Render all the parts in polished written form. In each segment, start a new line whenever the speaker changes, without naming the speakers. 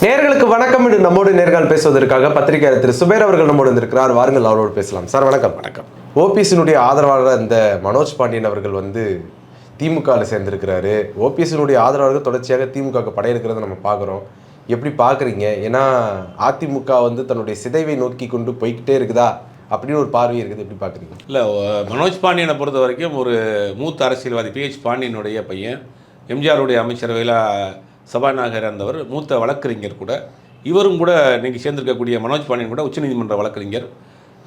நேர்களுக்கு வணக்கம். இன்று நம்மோடு நேர்கள் பேசுவதற்காக பத்திரிகையாளர் திரு சுபேர் அவர்கள் நம்மோடு வந்திருக்கிறார். வாருங்கள் அவரோடு பேசலாம். சார் வணக்கம்.
வணக்கம்.
ஓபிஎஸ்னுடைய ஆதரவாளர் இந்த மனோஜ் பாண்டியன் அவர்கள் திமுகவில் சேர்ந்திருக்கிறாரு. ஓபிஎஸ்னுடைய ஆதரவாளர்கள் தொடர்ச்சியாக திமுக படையெடுக்கிறத நம்ம பார்க்குறோம். எப்படி பார்க்குறீங்க? ஏன்னா அதிமுக தன்னுடைய சிதைவை நோக்கி கொண்டு போய்கிட்டே இருக்குதா அப்படின்னு ஒரு பார்வை இருக்குது. எப்படி பார்க்குறீங்க?
இல்லை, மனோஜ் பாண்டியனை பொறுத்த வரைக்கும் ஒரு மூத்த அரசியல்வாதி பிஹெச் பாண்டியனுடைய பையன், எம்ஜிஆருடைய அமைச்சரவையில் சபாநாயகர் இருந்தவர், மூத்த வழக்கறிஞர் கூட. இவரும் கூட நீங்கள் சேர்ந்திருக்கக்கூடிய மனோஜ் பாண்டியன் கூட உச்சநீதிமன்ற வழக்கறிஞர்,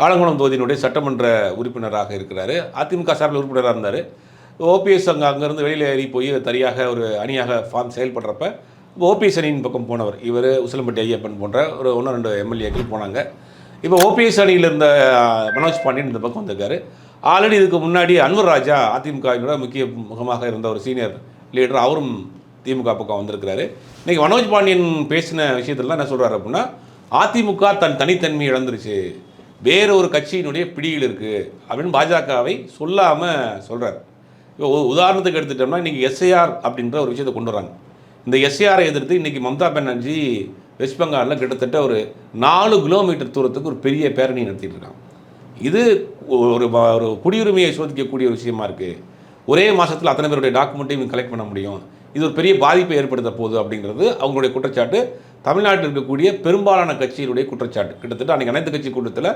ஆலங்குளம் தொகுதியினுடைய சட்டமன்ற உறுப்பினராக இருக்கிறார். அதிமுக சார்பில் உறுப்பினராக இருந்தார். ஓபிஎஸ் அங்கேருந்து வெளியில் ஏறி போய் தனியாக ஒரு அணியாக ஃபார்ம் செயல்படுறப்ப ஓபிஎஸ் அணியின் பக்கம் போனவர் இவர். உசிலம்பட்டி ஐயப்பன் போன்ற ஒரு 1-2 எம்எல்ஏக்கள் போனாங்க. இப்போ ஓபிஎஸ் அணியில் இருந்த மனோஜ் பாண்டியன் இந்த பக்கம் வந்திருக்காரு. ஆல்ரெடி இதுக்கு முன்னாடி அன்வர் ராஜா அதிமுகவினோட முக்கிய முகமாக இருந்த ஒரு சீனியர் லீடர், அவரும் திமுக பக்கம் வந்திருக்கிறாரு. இன்றைக்கி மனோஜ் பாண்டியன் பேசின விஷயத்துலலாம் என்ன சொல்கிறார் அப்படின்னா, அதிமுக தன் தனித்தன்மை இழந்துருச்சு, வேறு ஒரு கட்சியினுடைய பிடியில் இருக்குது அப்படின்னு பாஜகவை சொல்லாமல் சொல்கிறார். இப்போ உதாரணத்துக்கு எடுத்துட்டோம்னா, இன்றைக்கி எஸ்ஐஆர் அப்படின்ற ஒரு விஷயத்தை கொண்டு வராங்க. இந்த எஸ்ஐஆரை எதிர்த்து இன்றைக்கி மம்தா பானர்ஜி வெஸ்ட் பெங்காலில் கிட்டத்தட்ட ஒரு 4 கிலோமீட்டர் தூரத்துக்கு ஒரு பெரிய பேரணி நடத்திட்டு இருக்காங்க. இது ஒரு குடியுரிமையை சோதிக்கக்கூடிய ஒரு விஷயமா இருக்குது. ஒரே மாதத்தில் அத்தனை பேருடைய டாக்குமெண்ட்டையும் கலெக்ட் பண்ண முடியும். இது ஒரு பெரிய பாதிப்பை ஏற்படுத்த போகுது அப்படிங்கிறது அவங்களுடைய குற்றச்சாட்டு. தமிழ்நாட்டில் இருக்கக்கூடிய பெரும்பாலான கட்சிகளுடைய குற்றச்சாட்டு. கிட்டத்தட்ட அன்றைக்கி அனைத்து கட்சி கூட்டத்தில்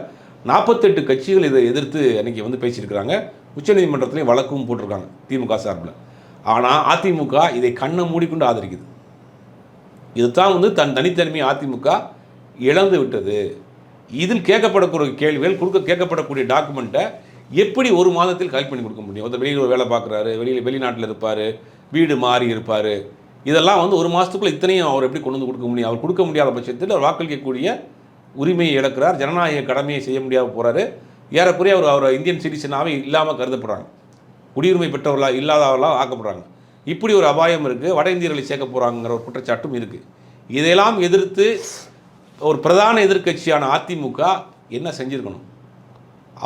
48 கட்சிகள் இதை எதிர்த்து அன்றைக்கி பேசியிருக்கிறாங்க. உச்சநீதிமன்றத்திலையும் வழக்கும் போட்டிருக்காங்க திமுக சார்பில். ஆனால் அதிமுக இதை கண்ணை மூடிக்கொண்டு ஆதரிக்குது. இதுதான் தன் தனித்தன்மையை அதிமுக இழந்து விட்டது. இதில் கேட்கப்படக்கூடிய கேள்விகள், கேட்கப்படக்கூடிய டாக்குமெண்ட்டை எப்படி ஒரு மாதத்தில் கலெக்ட் பண்ணி கொடுக்க முடியும்? ஒருத்தர் வெளியில் வேலை பார்க்குறாரு, வெளிநாட்டில் இருப்பார், வீடு மாறி இருப்பார். இதெல்லாம் ஒரு மாதத்துக்குள்ளே இத்தனையும் அவர் எப்படி கொண்டு கொடுக்க முடியும்? அவர் கொடுக்க முடியாத பட்சத்தில் அவர் வாக்களிக்கக்கூடிய உரிமையை இழக்கிறார், ஜனநாயக கடமையை செய்ய முடியாமல் போகிறாரு. ஏறக்குறைய அவர் இந்தியன் சிட்டிசனாகவே இல்லாமல் கருதப்படுறாங்க, குடியுரிமை பெற்றவர்களாக இல்லாதவர்களாக ஆக்கப்படுறாங்க. இப்படி ஒரு அபாயம் இருக்குது. வட இந்தியர்களை சேர்க்க போகிறாங்கிற ஒரு குற்றச்சாட்டும் இருக்குது. இதையெல்லாம் எதிர்த்து ஒரு பிரதான எதிர்க்கட்சியான அதிமுக என்ன செஞ்சுருக்கணும்?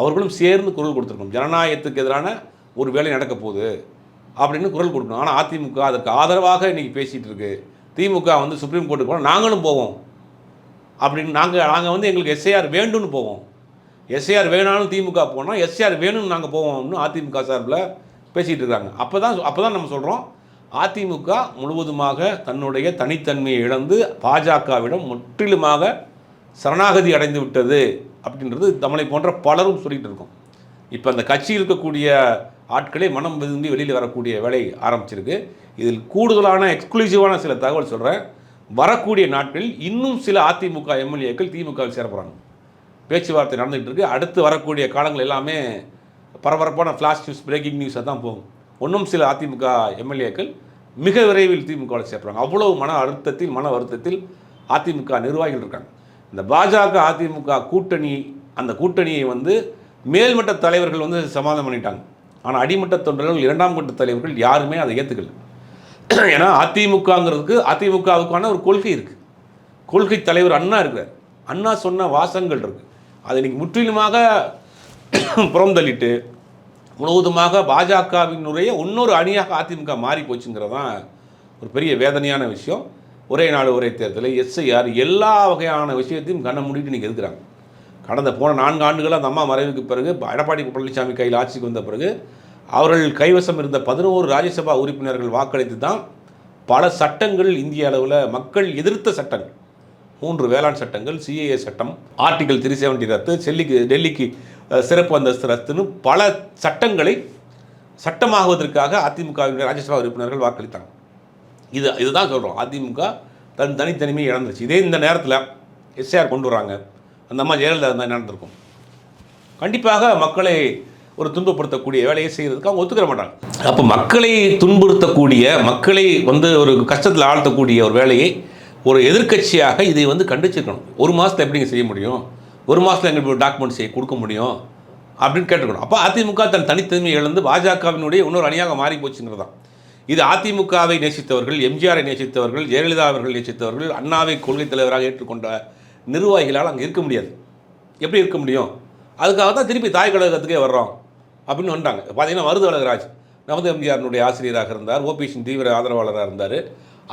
அவர்களும் சேர்ந்து குரல் கொடுத்துருக்கணும். ஜனநாயகத்துக்கு எதிரான ஒரு வேலை நடக்க போகுது அப்படின்னு குரல் கொடுக்கணும். ஆனால் அதிமுக அதற்கு ஆதரவாக இன்றைக்கி பேசிகிட்டு இருக்கு. திமுக சுப்ரீம் கோர்ட்டுக்கு போனால் நாங்களும் போவோம் அப்படின்னு, நாங்கள் எங்களுக்கு எஸ்ஐஆர் வேண்டும்னு போவோம். எஸ்ஐஆர் வேணாலும் திமுக போனால் எஸ்ஐஆர் வேணும்னு நாங்கள் போவோம்னு அதிமுக சார்பில் பேசிகிட்டு இருக்காங்க. அப்போ தான் நம்ம சொல்கிறோம், அதிமுக முழுவதுமாக தன்னுடைய தனித்தன்மையை இழந்து பாஜகவிடம் முற்றிலுமாக சரணாகதி அடைந்து விட்டது அப்படின்றது நம்மளை போன்ற பலரும் சொல்லிகிட்டு இருக்கோம். இப்போ அந்த கட்சி இருக்கக்கூடிய ஆட்களே மனம் விரும்பி வெளியில் வரக்கூடிய வேலை ஆரம்பிச்சிருக்கு. இதில் கூடுதலான எக்ஸ்க்ளூசிவான சில தகவல் சொல்கிறேன். வரக்கூடிய நாட்களில் இன்னும் சில அதிமுக எம்எல்ஏக்கள் திமுகவில் சேர போகிறாங்க. பேச்சுவார்த்தை நடந்துகிட்டு இருக்குது. அடுத்து வரக்கூடிய காலங்கள் எல்லாமே பரபரப்பான ஃப்ளாஷ் நியூஸ், பிரேக்கிங் நியூஸாக தான் போகும். இன்னும் சில அதிமுக எம்எல்ஏக்கள் மிக விரைவில் திமுகவில் சேர்ப்பாங்க. அவ்வளவு மன வருத்தத்தில் அதிமுக நிர்வாகிகள் இருக்காங்க. இந்த பாஜக அதிமுக கூட்டணி, அந்த கூட்டணியை மேல்மட்ட தலைவர்கள் சமாதானம் பண்ணிட்டாங்க. ஆனால் அடிமட்ட தொண்டர்கள், 2ஆம் கட்ட தலைவர்கள் யாருமே அதை ஏற்றுக்கல. ஏன்னா அதிமுகவுக்கான ஒரு கொள்கை இருக்குது. கொள்கை தலைவர் அண்ணா இருக்கிறார். அண்ணா சொன்ன வாசகங்கள் இருக்குது. அதை இன்றைக்கி முற்றிலுமாக புறந்தள்ளிட்டு முழுவதுமாக பாஜகவினுடைய இன்னொரு அணியாக அதிமுக மாறி போச்சுங்கிறது தான் ஒரு பெரிய வேதனையான விஷயம். ஒரே நாடு ஒரே தேர்தல், எஸ்ஐஆர், எல்லா வகையான விஷயத்தையும் கண்ணை மூடிட்டு இன்றைக்கி இருக்கிறாங்க. கடந்த போன 4 ஆண்டுகளாக அந்த அம்மா மறைவுக்கு பிறகு, எடப்பாடி பழனிசாமி கையில் ஆட்சிக்கு வந்த பிறகு, அவர்கள் கைவசம் இருந்த 11 ராஜ்யசபா உறுப்பினர்கள் வாக்களித்து தான் பல சட்டங்கள் இந்திய அளவில் மக்கள் எதிர்த்த சட்டங்கள், 3 வேளாண் சட்டங்கள், சிஏஏ சட்டம், ஆர்டிகல் 370 ரத்து, டெல்லிக்கு சிறப்பு அந்தஸ்து ரத்துன்னு பல சட்டங்களை சட்டமாகுவதற்காக அதிமுகவின் ராஜ்யசபா உறுப்பினர்கள் வாக்களித்தாங்க. இதுதான் சொல்கிறோம், அதிமுக தன் தனித்தனிமையை இழந்துருச்சு. இதே இந்த நேரத்தில் எஸ்ஐஆர் கொண்டு வராங்க, அந்த அம்மா ஜெயலலிதா இருந்தால் என்ன நடந்திருக்கும்? கண்டிப்பாக மக்களை ஒரு துன்பப்படுத்தக்கூடிய வேலையை செய்கிறதுக்கு அவங்க ஒத்துக்கிற மாட்டாங்க. அப்போ மக்களை துன்புறுத்தக்கூடிய, மக்களை ஒரு கஷ்டத்தில் ஆழ்த்தக்கூடிய ஒரு வேலையை ஒரு எதிர்க்கட்சியாக இதை கண்டிச்சிருக்கணும். ஒரு மாதத்தில் எப்படிங்க செய்ய முடியும்? ஒரு மாதத்தில் எங்களுக்கு டாக்குமெண்ட் கொடுக்க முடியும் அப்படின்னு கேட்டுக்கணும். அப்போ அதிமுக தன் தனித்தன்மையை இழந்து பாஜகவினுடைய இன்னொரு அணியாக மாறி போச்சுங்கிறது தான். இது அதிமுகவை நேசித்தவர்கள், எம்ஜிஆரை நேசித்தவர்கள், ஜெயலலிதா அவர்கள் நேசித்தவர்கள், அண்ணாவை கொள்கை தலைவராக ஏற்றுக்கொண்ட நிர்வாகிகளால் அங்கே இருக்க முடியாது. எப்படி இருக்க முடியும்? அதுக்காக தான் திருப்பி தாய் கழகத்துக்கே வர்றோம் அப்படின்னு வந்துட்டாங்க. பார்த்தீங்கன்னா மருது அழகராஜ் நமது எம்ஜிஆரினுடைய ஆசிரியராக இருந்தார், ஓபிஎஸ்ஸின் தீவிர ஆதரவாளராக இருந்தார்.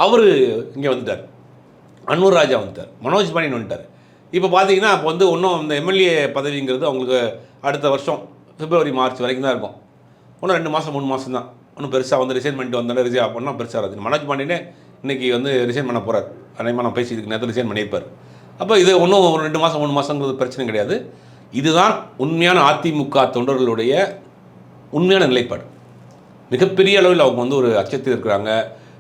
அவர் இங்கே வந்துட்டார். அன்வர் ராஜா வந்துட்டார், மனோஜ் பாண்டியன் வந்துட்டார். இப்போ பார்த்தீங்கன்னா அப்போ வந்து இன்னும் இந்த எம்எல்ஏ பதவிங்கிறது அவங்களுக்கு அடுத்த வருஷம் பிப்ரவரி மார்ச் வரைக்கும் தான் இருக்கும். இன்னும் 2 மாதம் 3 மாதம் தான். ஒன்றும் பெருசாக வந்து ரிசைன் பண்ணிட்டு வந்தாலும் ரிசைன் அப்படின்னா பெருசாக இருந்துச்சு. மனோஜ் பாண்டியனே இன்றைக்கி வந்து ரிசைன் பண்ண போகிறார். அநேகமாக நான் பேசி இதுக்கு நேரத்தில் ரிசைன் பண்ணியிருப்பார். அப்போ இது ஒன்றும் ஒரு 2 மாதம் 3 மாதங்கிறது பிரச்சனை கிடையாது. இதுதான் உண்மையான அதிமுக தொண்டர்களுடைய உண்மையான நிலைப்பாடு. மிகப்பெரிய அளவில் அவங்க வந்து ஒரு அச்சத்தில் இருக்கிறாங்க,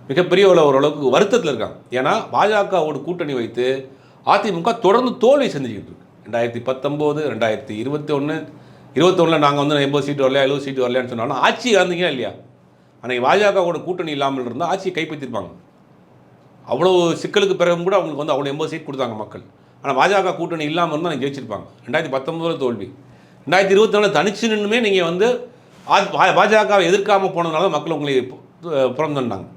மிகப்பெரிய ஓரளவுக்கு வருத்தத்தில் இருக்காங்க. ஏன்னா பாஜகவோட கூட்டணி வைத்து அதிமுக தொடர்ந்து தோல்வி செஞ்சுக்கிட்டு இருக்கு. 2019, 2021, 21 நாங்கள் வந்து 80 சீட்டு வரலையா 70 சீட்டு வரலையான்னு சொன்னாலும் ஆட்சி இறந்தீங்களா இல்லையா? அன்றைக்கி பாஜகவோட கூட்டணி இல்லாமல் இருந்தால் ஆட்சியை கைப்பற்றிருப்பாங்க. அவ்வளோ சிக்கலுக்கு பிறகும் கூட அவங்களுக்கு வந்து அவ்வளோ 80 சீட் கொடுத்தாங்க மக்கள். ஆனால் பாஜக கூட்டணி இல்லாமல் இருந்தால் நீங்கள் ஜெயிச்சிருப்பாங்க. 2019 தோல்வி, 2024 தனிச்சு நின்றுமே நீங்கள் வந்து பாஜகவை எதிர்க்காமல் போனதுனால மக்கள் உங்களை புறந்தண்டாங்க.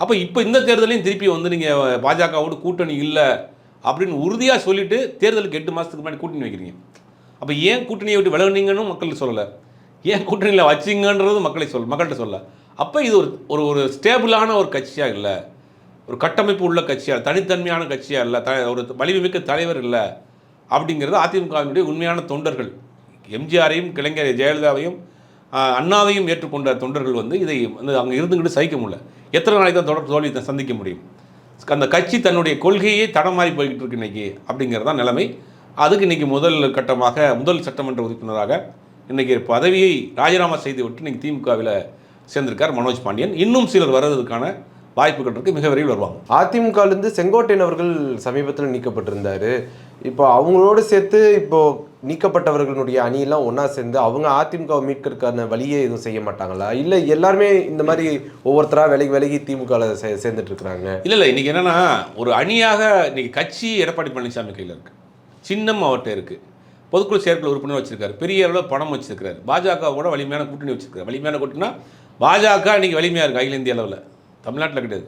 அப்போ இப்போ இந்த தேர்தலையும் திருப்பி வந்து நீங்கள் பாஜகவோட கூட்டணி இல்லை அப்படின்னு உறுதியாக சொல்லிவிட்டு தேர்தலுக்கு 8 மாதத்துக்கு முன்னாடி கூட்டணி வைக்கிறீங்க. அப்போ ஏன் கூட்டணியை விட்டு விலகுனீங்கன்னு மக்கள் சொல்லலை, ஏன் கூட்டணியில் வச்சிங்கன்றது மக்கள்கிட்ட சொல்ல. அப்போ இது ஒரு ஒரு ஸ்டேபிளான ஒரு கட்சியாக இல்லை, ஒரு கட்டமைப்பு உள்ள கட்சியாக, தனித்தன்மையான கட்சியாக இல்லை, ஒரு வலிமைமிக்க தலைவர் இல்லை அப்படிங்கிறது அதிமுகவினுடைய உண்மையான தொண்டர்கள். எம்ஜிஆரையும் கலைஞர் ஜெயலலிதாவையும் அண்ணாவையும் ஏற்றுக்கொண்ட தொண்டர்கள் வந்து இதை வந்து அங்கே இருந்துக்கிட்டு சகிக்க முடியல. எத்தனை நாளைக்கு தான் தொடர் தோல்வி சந்திக்க முடியும்? அந்த கட்சி தன்னுடைய கொள்கையே தடமாறி போய்கிட்டு இருக்கு இன்றைக்கி. அப்படிங்கிறது தான் நிலைமை. அதுக்கு இன்றைக்கி முதல் சட்டமன்ற உறுப்பினராக இன்றைக்கி பதவியை ராஜினாமா செய்து விட்டு இன்றைக்கி திமுகவில் சேர்ந்திருக்கார் மனோஜ் பாண்டியன். இன்னும் சிலர் வர்றதுக்கான வாய்ப்புகள் இருக்குது, மிக விரைவில் வருவாங்க.
அதிமுகலேருந்து செங்கோட்டையன் அவர்கள் சமீபத்தில் நீக்கப்பட்டிருந்தார். இப்போ அவங்களோடு சேர்த்து இப்போது நீக்கப்பட்டவர்களுடைய அணியெல்லாம் ஒன்றா சேர்ந்து அவங்க அதிமுகவை மீட்கிறதுக்கான வழியே எதுவும் செய்ய மாட்டாங்களா? இல்லை எல்லாருமே இந்த மாதிரி ஒவ்வொருத்தராக விலகி திமுகவில் சேர்ந்துட்டு இருக்கிறாங்க?
இல்லை இன்றைக்கி என்னென்னா ஒரு அணியாக இன்றைக்கி கட்சி எடப்பாடி பழனிசாமி கையில் இருக்குது, சின்னம் அவர்கிட்ட இருக்குது, பொதுக்குழு செயற்குழு உறுப்பினர் வச்சிருக்காரு, பெரிய அளவில் பணம் வச்சிருக்காரு, பாஜகவோட வலிமையான கூட்டணி வச்சிருக்காரு. வலிமையான கூட்டணினா பாஜக இன்றைக்கி வலிமையாக இருக்குது அகில இந்திய அளவில், தமிழ்நாட்டில் கிடையாது.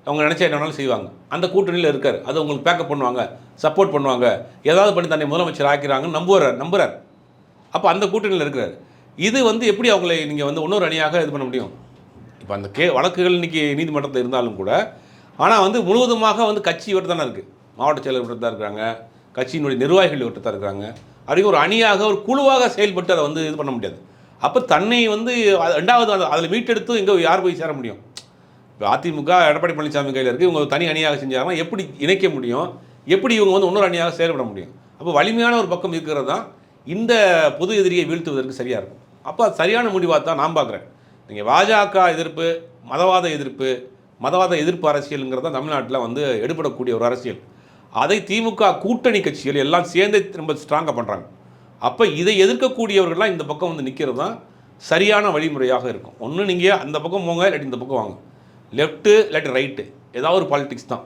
அவங்க நினச்சா என்ன வேணாலும் செய்வாங்க. அந்த கூட்டணியில் இருக்கார், அதை உங்களுக்கு பேக்கப் பண்ணுவாங்க, சப்போர்ட் பண்ணுவாங்க, ஏதாவது பண்ணி தன்னை முதலமைச்சர் ஆக்கிறாங்கன்னு நம்புறார். அப்போ அந்த கூட்டணியில் இருக்கிறார். இது வந்து எப்படி அவங்களை நீங்கள் வந்து இன்னொரு அணியாக இது பண்ண முடியும்? இப்போ அந்த வழக்குகள் இன்றைக்கி நீதிமன்றத்தில் இருந்தாலும் கூட, ஆனால் வந்து முழுவதுமாக வந்து கட்சி இவர்கிட்ட தானே இருக்குது, மாவட்ட செயலர் இவர்கிட்ட தான் இருக்கிறாங்க, கட்சியினுடைய நிர்வாகிகள் இவர்கிட்ட தான் இருக்கிறாங்க. அப்படியே ஒரு அணியாக ஒரு குழுவாக செயல்பட்டு அதை வந்து இது பண்ண முடியாது. அப்போ தன்னை வந்து ரெண்டாவது அதில் மீட்டெடுத்து எங்கே யார் போய் சேர முடியும்? இப்போ அதிமுக எடப்பாடி பழனிசாமி கையில் இருக்குது, இவங்க தனி அணியாக செஞ்சாங்கன்னா எப்படி இணைக்க முடியும்? எப்படி இவங்க வந்து இன்னொரு அணியாக செயல்பட முடியும்? அப்போ வலிமையான ஒரு பக்கம் இருக்கிறது தான் இந்த பொது எதிரியை வீழ்த்துவதற்கு சரியாக இருக்கும். அப்போ சரியான முடிவாக தான் நான் பார்க்குறேன். நீங்கள் பாஜக எதிர்ப்பு, மதவாத எதிர்ப்பு அரசியலுங்கிறத தமிழ்நாட்டில் வந்து எடுபடக்கூடிய ஒரு அரசியல். அதை திமுக கூட்டணி கட்சிகள் எல்லாம் சேர்ந்து ரொம்ப ஸ்ட்ராங்காக பண்ணுறாங்க. அப்போ இதை எதிர்க்கக்கூடியவர்கள்லாம் இந்த பக்கம் வந்து நிற்கிறது தான் சரியான வழிமுறையாக இருக்கும். ஒன்று நீங்கள் அந்த பக்கம் போங்க, இல்லாட்டி இந்த பக்கம் வாங்க, லெஃப்ட்டு இல்லாட்டி ரைட்டு, ஏதாவது ஒரு பாலிடிக்ஸ் தான்.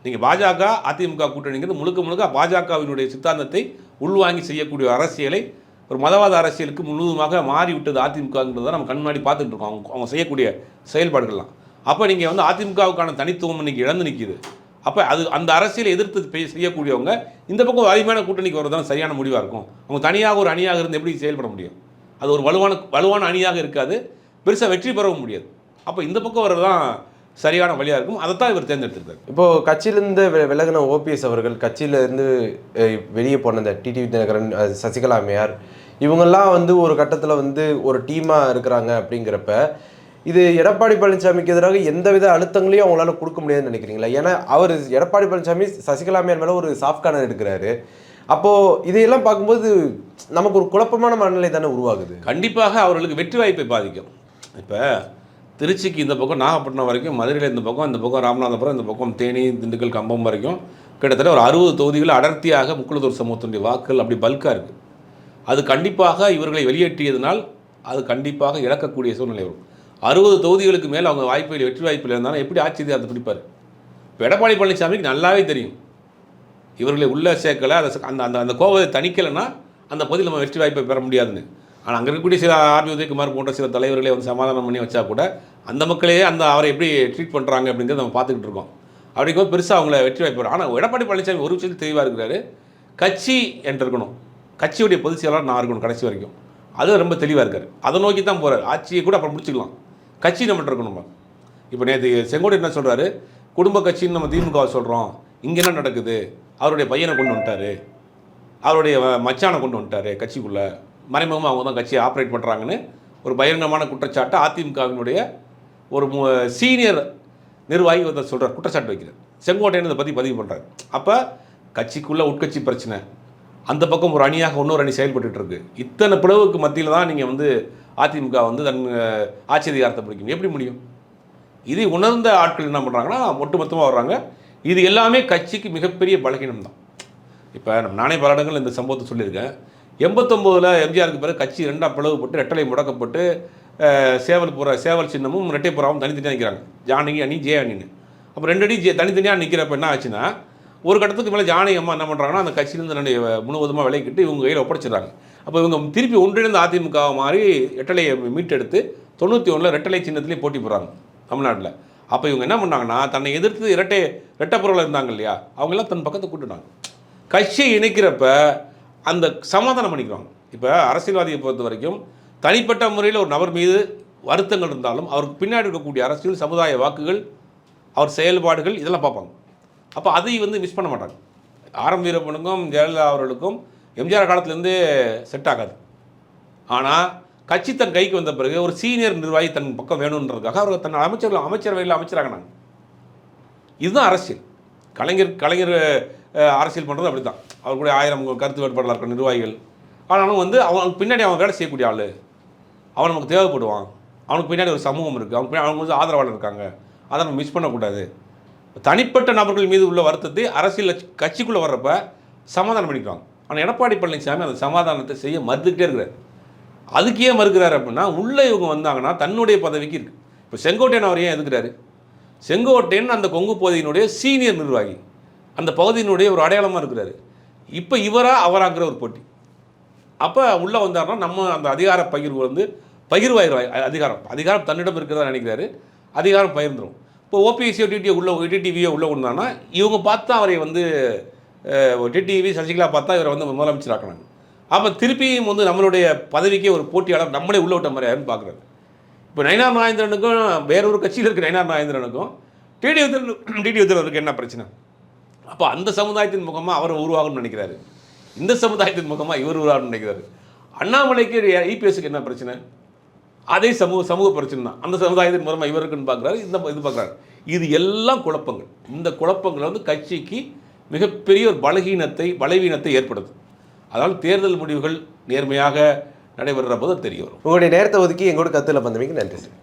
நீங்கள் பாஜக அதிமுக கூட்டணிங்கிறது முழுக்க பாஜகவினுடைய சித்தாந்தத்தை உள்வாங்கி செய்யக்கூடிய அரசியலை ஒரு மதவாத அரசியலுக்கு முழுவதுமாக மாறிவிட்டது அதிமுகங்கிறத நம்ம கண் முன்னாடி பார்த்துட்டு இருக்கோம், அவங்க செய்யக்கூடிய செயல்பாடுகள்லாம். அப்போ நீங்கள் வந்து அதிமுகவுக்கான தனித்துவம் இன்றைக்கி இழந்து நிற்கிது. அப்போ அந்த அரசியலை எதிர்த்து செய்யக்கூடியவங்க இந்த பக்கம் வலிமையான கூட்டணிக்கு வரது தான் சரியான முடிவாக இருக்கும். அவங்க தனியாக ஒரு அணியாக இருந்து எப்படி செயல்பட முடியும்? அது ஒரு வலுவான அணியாக இருக்காது, பெருசாக வெற்றி பெறவும் முடியாது. அப்போ இந்த பக்கம் வர்றது தான் சரியான வழியாக இருக்கும். அதை தான் இவர் தேர்ந்தெடுத்திருக்காரு.
இப்போது கட்சியிலேருந்து விலகின ஓபிஎஸ் அவர்கள், கட்சியிலேருந்து வெளியே போன இந்த டிடிவி தினகரன், சசிகலா அம்மையார், இவங்கெல்லாம் வந்து ஒரு கட்டத்தில் வந்து ஒரு டீமாக இருக்கிறாங்க. அப்படிங்கிறப்ப இது எடப்பாடி பழனிசாமிக்கு எதிராக எந்தவித அழுத்தங்களையும் அவங்களால கொடுக்க முடியாதுன்னு நினைக்கிறீங்களா? ஏன்னா அவர் எடப்பாடி பழனிசாமி சசிகலா அம்மையார் மேலே ஒரு சாஃப்ட் கார்னர் எடுக்கிறாரு. அப்போது இதையெல்லாம் பார்க்கும்போது நமக்கு ஒரு குழப்பமான மனநிலை தானே உருவாகுது.
கண்டிப்பாக அவர்களுக்கு வெற்றி வாய்ப்பை பாதிக்கும். இப்போ திருச்சிக்கு இந்த பக்கம் நாகப்பட்டினம் வரைக்கும், மதுரையில் இந்த பக்கம் ராமநாதபுரம், இந்த பக்கம் தேனி, திண்டுக்கல், கம்பம் வரைக்கும் கிட்டத்தட்ட ஒரு 60 தொகுதிகள் அடர்த்தியாக முக்குளத்தூர் சமூகத்தினுடைய வாக்குகள் அப்படி பல்காக இருக்குது. அது கண்டிப்பாக இவர்களை வெளியேற்றியதனால் அது கண்டிப்பாக இழக்கக்கூடிய சூழ்நிலை வரும். 60 தொகுதிகளுக்கு மேலே அவங்க வெற்றி வாய்ப்பில் இருந்தாலும் எப்படி ஆட்சி அதை பிடிப்பார்? இப்போ எடப்பாடி பழனிசாமிக்கு நல்லாவே தெரியும் இவர்களை உள்ளே சேர்க்கலை, அதை அந்த கோபத்தை தணிக்கலைன்னா அந்த பகுதியில் நம்ம வெற்றி வாய்ப்பை பெற முடியாதுன்னு. ஆனால் அங்கே இருக்கக்கூடிய சில ஆர்வி உதயகுமார் போன்ற சில தலைவர்களே வந்து சமாதானம் பண்ணி வச்சா கூட அந்த மக்களே அவரை எப்படி ட்ரீட் பண்ணுறாங்க அப்படிங்கிறத நம்ம பார்த்துக்கிட்டு இருக்கோம். அப்படிங்கும்போது பெருசாக அவங்கள வெற்றி வாய்ப்பு. ஆனால் எடப்பாடி பழனிசாமி ஒரு விஷயத்தில் தெளிவாக இருக்கிறாரு, கட்சி என்று இருக்கணும், கட்சியுடைய பொதுச் செயலாளர் நான் இருக்கணும் கடைசி வரைக்கும். அது ரொம்ப தெளிவாக இருக்கார். அதை நோக்கி தான் போகிறார். ஆட்சியை கூட அப்புறம் முடிச்சுக்கலாம், கட்சி நம்மகிட்ட இருக்கணும். இப்போ நேற்று செங்கோட்டையன் என்ன சொல்கிறாரு, குடும்ப கட்சின்னு நம்ம திமுகவை சொல்கிறோம், இங்கே என்ன நடக்குது, அவருடைய பையனை கொண்டு வந்துட்டாரு, அவருடைய மச்சானை கொண்டு வந்துட்டாரு கட்சிக்குள்ளே, மறைமுகமாக அவங்க தான் கட்சியை ஆப்ரேட் பண்ணுறாங்கன்னு ஒரு பகிரங்கமான குற்றச்சாட்டை அதிமுகவினுடைய ஒரு சீனியர் நிர்வாகி ஒருத்தர் சொல்கிறார், குற்றச்சாட்டு வைக்கிறார். செங்கோட்டையன் இதை பற்றி பதிவு பண்ணுறாரு. அப்போ கட்சிக்குள்ளே உட்கட்சி பிரச்சனை, அந்த பக்கம் ஒரு அணியாக இன்னொரு அணி செயல்பட்டு இருக்கு. இத்தனை பிளவுக்கு மத்தியில் தான் நீங்கள் வந்து அதிமுக வந்து தன் ஆட்சி அதிகாரத்தை பிடிக்கணும். எப்படி முடியும்? இதை உணர்ந்த ஆட்கள் என்ன பண்ணுறாங்கன்னா ஒட்டுமொத்தமாக வர்றாங்க. இது எல்லாமே கட்சிக்கு மிகப்பெரிய பலகீனம் தான். இப்போ நானே பல இடங்கள் இந்த சம்பவத்தை சொல்லியிருக்கேன். 89 எம்ஜிஆருக்கு பிறகு கட்சி 2ஆக பிளவுபட்டு ரெட்டலை முடக்கப்பட்டு சேவல் சின்னமும் ரெட்டைப்புறாவும் தனித்தனியாக நிற்கிறாங்க. ஜானகி அணி, ஜே அணின்னு. அப்போ 2 அணி தனித்தனியாக நிற்கிறப்ப என்ன ஆச்சுன்னா, ஒரு கட்டத்துக்கு மேலே ஜானகி அம்மா என்ன பண்ணுறாங்கன்னா அந்த கட்சியிலேருந்து முழுவதுமாக விலைக்கிட்டு இவங்க கையில் ஒப்படைச்சிடுறாங்க. அப்போ இவங்க திருப்பி ஒன்றிணைந்த அதிமுக மாதிரி ரெட்டலையை மீட்டெடுத்து 91 ரெட்டலை சின்னத்துலேயே போட்டி போடுறாங்க தமிழ்நாட்டில். அப்போ இவங்க என்ன பண்ணாங்கன்னா, தன்னை எதிர்த்து ரெட்டப்புறவில் இருந்தாங்க இல்லையா, அவங்கெல்லாம் தன் பக்கத்தை கூட்டுனாங்க. கட்சியை இணைக்கிறப்ப அந்த சமாதானம் பண்ணிக்கிறாங்க. இப்போ அரசியல்வாதியை பொறுத்த வரைக்கும் தனிப்பட்ட முறையில் ஒரு நபர் மீது வருத்தங்கள் இருந்தாலும் அவருக்கு பின்னாடி இருக்கக்கூடிய அரசியல் சமுதாய வாக்குகள், அவர் செயல்பாடுகள் இதெல்லாம் பார்ப்பாங்க. அப்போ அதை வந்து மிஸ் பண்ண மாட்டாங்க. ஆர்.எம். வீரப்பனுக்கும் ஜெயலலிதா அவர்களுக்கும் எம்ஜிஆர் காலத்துலேருந்து செட் ஆகாது. ஆனால் கட்சி தன் கைக்கு வந்த பிறகு ஒரு சீனியர் நிர்வாகி தன் பக்கம் வேணுன்றதுக்காக அவர் தன் அமைச்சரவையில் அமைச்சராகினாங்க. இதுதான் அரசியல். கலைஞர் அரசியல் பண்ணுறது அப்படி தான். அவர் கூட 1000 கருத்து வேறுபாடுகள் இருக்கிற நிர்வாகிகள். ஆனாலும் வந்து அவனுக்கு பின்னாடி அவன் வேலை செய்யக்கூடிய ஆள், அவன் நமக்கு தேவைப்படுவான், அவனுக்கு பின்னாடி ஒரு சமூகம் இருக்குது, அவங்க வந்து ஆதரவாளர் இருக்காங்க, அதை நம்ம மிஸ் பண்ணக்கூடாது. தனிப்பட்ட நபர்கள் மீது உள்ள வருத்தத்தை அரசியல் கட்சிக்குள்ளே வர்றப்ப சமாதானம் பண்ணிக்குவாங்க. ஆனால் எடப்பாடி பழனிசாமி அந்த சமாதானத்தை செய்ய மறுத்துக்கிட்டே இருக்கிறார். அதுக்கு ஏன் மறுக்கிறார் அப்படின்னா, உள்ளே இவங்க வந்தாங்கன்னா தன்னுடைய பதவிக்கு இருக்குது. இப்போ செங்கோட்டையன் அவர் ஏன் எதுக்குறாரு? செங்கோட்டையன் அந்த கொங்கு பகுதியினுடைய சீனியர் நிர்வாகி, அந்த பகுதியினுடைய ஒரு அடையாளமாக இருக்கிறாரு. இப்போ அவராங்கிற ஒரு போட்டி. அப்போ உள்ளே வந்தார்னா நம்ம அந்த அதிகார பகிர்வு வந்து பகிர்வாயிரும். அதிகாரம் தன்னிடம் இருக்கிறதா நினைக்கிறாரு, அதிகாரம் பகிர்ந்துடும். இப்போ ஓபிஎஸ்சியோ டிடிவியோ உள்ளே வந்தாங்கன்னா இவங்க பார்த்தா அவரை வந்து டிடிவி சசிகலா பார்த்தா இவரை வந்து முதலமைச்சர் ஆக்கினாங்க. அப்போ திருப்பியும் வந்து நம்மளுடைய பதவிக்கே ஒரு போட்டியாளர் நம்மளே உள்ள விட்ட மாதிரி யாருன்னு பார்க்குறாரு. இப்போ நயினார் நாகேந்திரனுக்கும் வேறொரு கட்சியில் இருக்கிற நயினார் நாகேந்திரனுக்கும் டிடிவி தினகரனுக்கு என்ன பிரச்சனை? அப்போ அந்த சமுதாயத்தின் முகமாக அவர் உருவாகணும்னு நினைக்கிறாரு, இந்த சமுதாயத்தின் முகமாக இவர் உருவாகணும்னு நினைக்கிறாரு. அண்ணாமலைக்கு இபிஎஸ்க்கு என்ன பிரச்சனை? அதே சமூக பிரச்சனை தான். அந்த சமுதாயத்தின் மூலமாக இவருக்குன்னு பார்க்குறாரு, இது பார்க்குறாரு. இது எல்லாம் குழப்பங்கள். இந்த குழப்பங்கள் வந்து கட்சிக்கு மிகப்பெரிய ஒரு பலவீனத்தை ஏற்படுது. அதனால் தேர்தல் முடிவுகள் நேர்மையாக நடைபெறுற போது தெரிய வரும்.
உங்களுடைய நேரத்தை ஒதுக்கி எங்களோட கருத்தில் வந்தவங்க நன்றி சார்.